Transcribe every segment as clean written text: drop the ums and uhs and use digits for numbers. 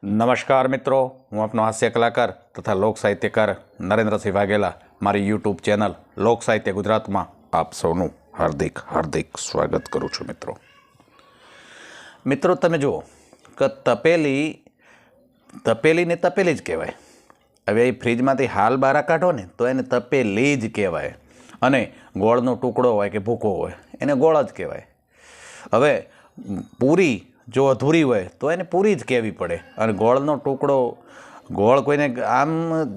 નમસ્કાર મિત્રો, હું આપનો હાસ્ય કલાકાર તથા લોક સાહિત્યકાર નરેન્દ્રસિંહ વાઘેલા મારી યુટ્યુબ ચેનલ લોક સાહિત્ય ગુજરાતમાં આપ સૌનું હાર્દિક હાર્દિક સ્વાગત કરું છું. મિત્રો તમે જુઓ કે તપેલીને તપેલી જ કહેવાય. હવે એ ફ્રીજમાંથી હાલ બહાર કાઢો ને તો એને તપેલી જ કહેવાય, અને ગોળનો ટુકડો હોય કે ભૂકો હોય એને ગોળ જ કહેવાય. હવે પૂરી જો અધૂરી હોય તો એને પૂરી જ કહેવી પડે, અને ગોળનો ટુકડો ગોળ કોઈને આમ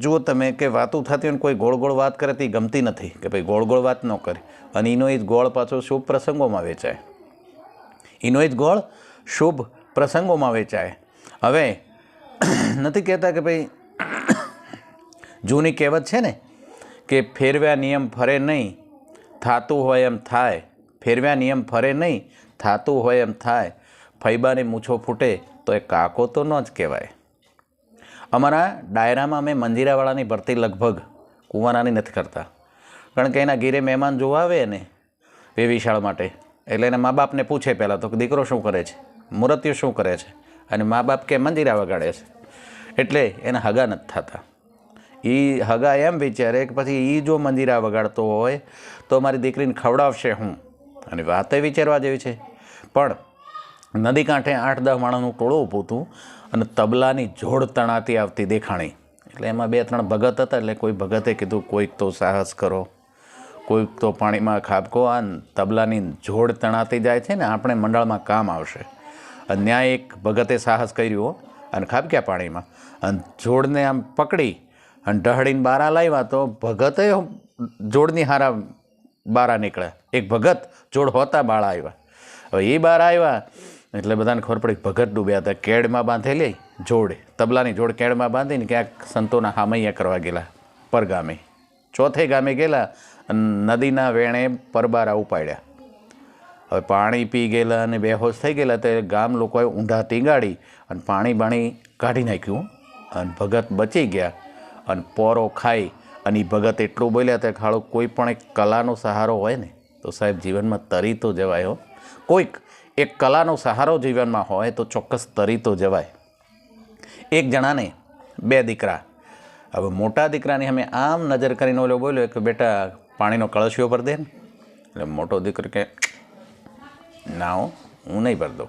જુઓ તમે કે વાતું થતી હોય ને કોઈ ગોળ ગોળ વાત કરે તો એ ગમતી નથી કે ભાઈ ગોળ ગોળ વાત ન કરે, અને એનો એ જ ગોળ પાછો શુભ પ્રસંગોમાં વેચાય. એનો એ જ ગોળ શુભ પ્રસંગોમાં વેચાય. હવે નથી કહેતા કે ભાઈ જૂની કહેવત છે ને કે ફેરવ્યા નિયમ ફરે નહીં, થાતું હોય એમ થાય. ફેરવ્યા નિયમ ફરે નહીં, થાતું હોય એમ થાય. ફૈબાની મૂછો ફૂટે તો એ કાકો તો ન જ કહેવાય. અમારા ડાયરામાં અમે મંજીરાવાળાની ભરતી લગભગ કુંવારાની નથી કરતા, કારણ કે એના ઘીરે મહેમાન જોવા આવે ને વેવિશાળ માટે, એટલે એના મા બાપને પૂછે પહેલાં તો કે દીકરો શું કરે છે, મૂર્તિઓ શું કરે છે, અને મા બાપ કે મંજીરા વગાડે છે, એટલે એના હગા નથી થતા. એ હગા એમ વિચારે કે પછી એ જો મંજીરા વગાડતો હોય તો મારી દીકરીને ખવડાવશે હું, અને વાતે વિચારવા જેવી છે. પણ નદી કાંઠે 8-10 માણસનું ટોળું ઊભું હતું અને તબલાની જોડ તણાતી આવતી દેખાણી. એટલે એમાં 2-3 ભગત હતા, એટલે કોઈ ભગતે કીધું કોઈક તો સાહસ કરો, કોઈક તો પાણીમાં ખાબકો, આ તબલાની જોડ તણાતી જાય છે ને આપણે મંડળમાં કામ આવશે. અને ત્યાં એક ભગતે સાહસ કર્યું અને ખાબક્યા પાણીમાં, અને જોડને આમ પકડી અને ઢહડીને બારા લાવ્યા તો ભગતે જોડની હારા બારા નીકળ્યા. એક ભગત જોડ હોતા બાળા આવ્યા. હવે એ બહાર આવ્યા એટલે બધાને ખબર પડી ભગત ડૂબ્યા હતા. કેળમાં બાંધેલી જોડ, તબલાની જોડ કેળમાં બાંધીને ક્યાંક સંતોના હામૈયા કરવા ગયેલા પરગામે. ચોથે ગામે ગયેલા અને નદીના વેણે પરબારા ઉપાડ્યા. હવે પાણી પી ગયેલા અને બેહોશ થઈ ગયેલા તો ગામ લોકોએ ઊંધા ટીંગાડી અને પાણી કાઢી નાખ્યું, અને ભગત બચી ગયા. અને પોરો ખાઈ અને એ ભગત એટલું બોલ્યા હતા ખાડો કોઈ પણ એક કલાનો સહારો હોય ને તો સાહેબ જીવનમાં તરી તો જવાય હો. કોઈક એક કલાનો સહારો જીવનમાં હોય તો ચોક્કસ તરી તો જવાય. એક જણાને 2 દીકરા. હવે મોટા દીકરાની અમે આમ નજર કરીને ઓલો બોલ્યો કે બેટા પાણીનો કળશિયો ભર દે ને. એટલે મોટો દીકરો કે ના હું નહીં ભર દઉં.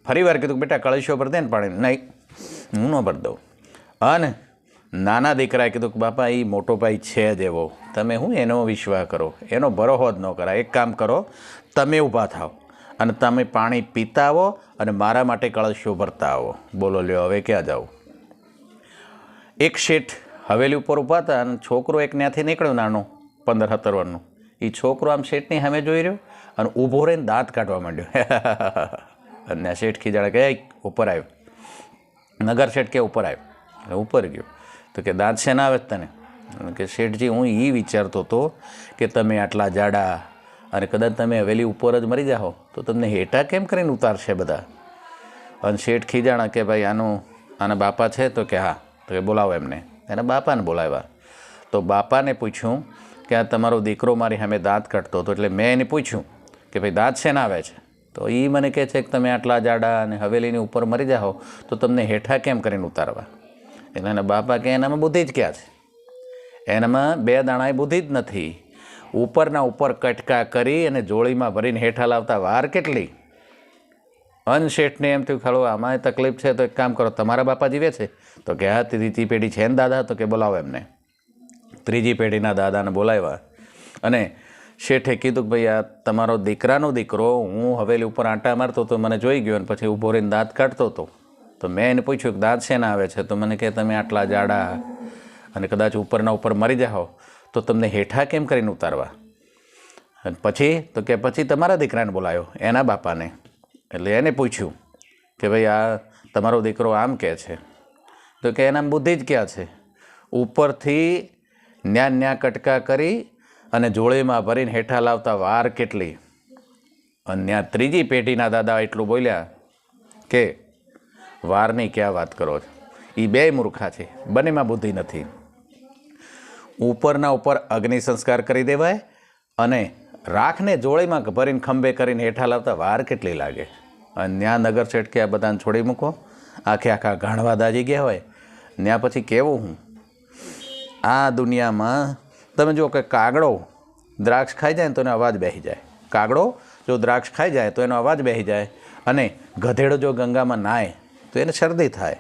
ફરી વાર કીધું બેટા કળશિયો ભર દે ને પાણી. નહીં હું ન ભર દઉં. અને નાના દીકરાએ કીધું કે બાપા એ મોટો ભાઈ છે જ એવો, તમે શું એનો વિશ્વાસ કરો, એનો ભરોહો જ ન કરાય. એક કામ કરો, તમે ઊભા થાઓ અને તમે પાણી પીતા આવો અને મારા માટે કળશિયો ભરતા આવો. બોલો લ્યો હવે ક્યાં જાઓ. એક શેઠ હવેલી ઉપર ઊભા હતા અને છોકરો એક ત્યાંથી નીકળ્યો નાનો 15-17 વર્ષનો. એ છોકરો આમ શેઠની સામે જોઈ રહ્યો અને ઊભો રહીને દાંત કાઢવા માંડ્યો. અને શેઠ ખીજાણે કે ઉપર આવ્યો. નગર શેઠ કે ઉપર આવ્યો. એટલે ઉપર ગયો તો કે દાંત છે ના આવે તને? કે શેઠજી હું એ વિચારતો હતો કે તમે આટલા જાડા અને કદાચ તમે હવેલી ઉપર જ મરી જાઓ તો તમને હેઠા કેમ કરીને ઉતારશે બધા. અને શેઠ ખીજાણા કે ભાઈ આના બાપા છે? તો કે હા. તો કે બોલાવો એમને. એના બાપાને બોલાવ્યા. તો બાપાને પૂછ્યું કે આ તમારો દીકરો મારી સામે દાંત કાઢતો હતો, એટલે મેં એને પૂછ્યું કે ભાઈ દાંત છે ના આવે છે? તો એ મને કહે છે કે તમે આટલા જાડા અને હવેલીની ઉપર મરી જાઓ તો તમને હેઠા કેમ કરીને ઉતારવા. એટલે એના બાપા કે એનામાં બુદ્ધિ જ ક્યાં છે? એનામાં 2 દાણાએ બુદ્ધિ જ નથી. ઉપરના ઉપર કટકા કરી અને જોળીમાં ભરીને હેઠા લાવતા વાર કેટલી. અનશેઠને એમ થયું ખાડો આમાં તકલીફ છે તો એક કામ કરો, તમારા બાપા જીવે છે? તો કે હા 3જી પેઢી છે ને દાદા. તો કે બોલાવો એમને. 3જી પેઢીના દાદાને બોલાવ્યા અને શેઠે કીધું કે ભાઈ આ તમારો દીકરાનો દીકરો હું હવેલી ઉપર આંટા મારતો તો મને જોઈ ગયો અને પછી ઊભો રહીને દાંત કાઢતો હતો. તો મેં એને પૂછ્યું કે દાંત શેના આવે છે? તો મને કહે તમે આટલા જાડા અને કદાચ ઉપરના ઉપર મરી જાઓ તો તમને હેઠા કેમ કરીને ઉતારવા. અને પછી તો કે પછી તમારા દીકરાને બોલાયો, એના બાપાને. એટલે એને પૂછ્યું કે ભાઈ આ તમારો દીકરો આમ કહે છે. તો કે એનામાં બુદ્ધિ જ ક્યાં છે? ઉપરથી ન્યા કટકા કરી અને જોળીમાં ભરીને હેઠા લાવતા વાર કેટલી. અને ત્યાં 3જી પેઢીના દાદા એટલું બોલ્યા કે વારની ક્યાં વાત કરો છો, એ 2 મૂર્ખા છે, બંનેમાં બુદ્ધિ નથી. ઉપરના ઉપર અગ્નિ સંસ્કાર કરી દેવાય અને રાખને જોળીમાં ભરીને ખંભે કરીને હેઠા લાવતા વાર કેટલી લાગે. અને ત્યાં નગર શેઠ કે આ બધાને છોડી મૂકો આખા ઘાણવા દાજી ગયા હોય ત્યાં પછી કેવું હું આ દુનિયામાં તમે જુઓ કે કાગડો દ્રાક્ષ ખાઈ જાય ને તો એનો અવાજ બેસી જાય. કાગડો જો દ્રાક્ષ ખાઈ જાય તો એનો અવાજ બેસી જાય, અને ગધેડો જો ગંગામાં નાય તો એને શરદી થાય.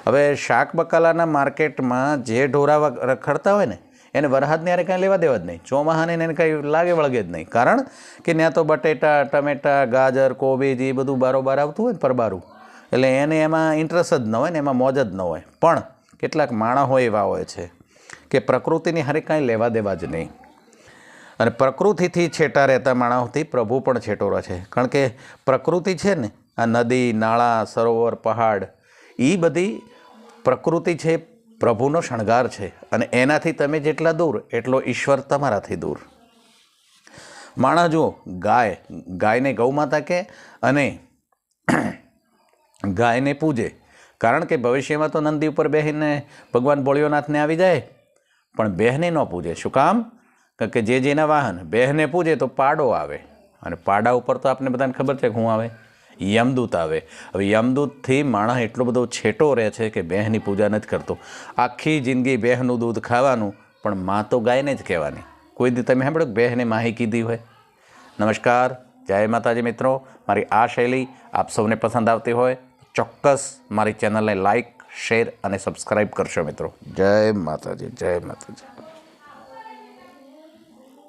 હવે શાક બકાલાના માર્કેટમાં જે ઢોરા રખડતા હોય ને એને વરસાદને યારે કાંઈ લેવા દેવા જ નહીં, ચોમાહાને એને કાંઈ લાગે વળગે જ નહીં. કારણ કે ત્યાં તો બટેટા, ટમેટા, ગાજર, કોબીજ એ બધું બારોબાર આવતું હોય ને પરબારું, એટલે એને એમાં ઇન્ટરેસ્ટ જ ન હોય ને, એમાં મોજ જ ન હોય. પણ કેટલાક માણસો એવા હોય છે કે પ્રકૃતિની હારે કાંઈ લેવા દેવા જ નહીં, અને પ્રકૃતિથી છેટા રહેતા માણસોથી પ્રભુ પણ છેટો રહે છે. કારણ કે પ્રકૃતિ છે ને, આ નદી, નાળા, સરોવર, પહાડ, એ બધી પ્રકૃતિ છે, પ્રભુનો શણગાર છે, અને એનાથી તમે જેટલા દૂર એટલો ઈશ્વર તમારાથી દૂર. માણસ જુઓ, ગાયને ગૌ માતા કહે અને ગાયને પૂજે, કારણ કે ભવિષ્યમાં તો નંદી ઉપર બેસીને ભગવાન ભોળિયોનાથને આવી જાય, પણ બહેને ન પૂજે. શું કામ? કારણ કે જેના વાહન બહેને પૂજે તો પાડો આવે, અને પાડા ઉપર તો આપણને બધાને ખબર છે કે શું આવે? યમદૂત આવે. હવે યમદૂતથી માણસ એટલો બધો છેટો રહે છે કે બહેનની પૂજા નથી કરતો. આખી જિંદગી બહેનનું દૂધ ખાવાનું, પણ માં તો ગાયને જ કહેવાની. કોઈ દી તમે સાંભળો કે બહેને માહી કીધી હોય? નમસ્કાર, જય માતાજી મિત્રો. મારી આ શૈલી આપ સૌને પસંદ આવતી હોય ચોક્કસ મારી ચેનલને લાઇક, શેર અને સબસ્ક્રાઈબ કરશો મિત્રો. જય માતાજી, જય માતાજી.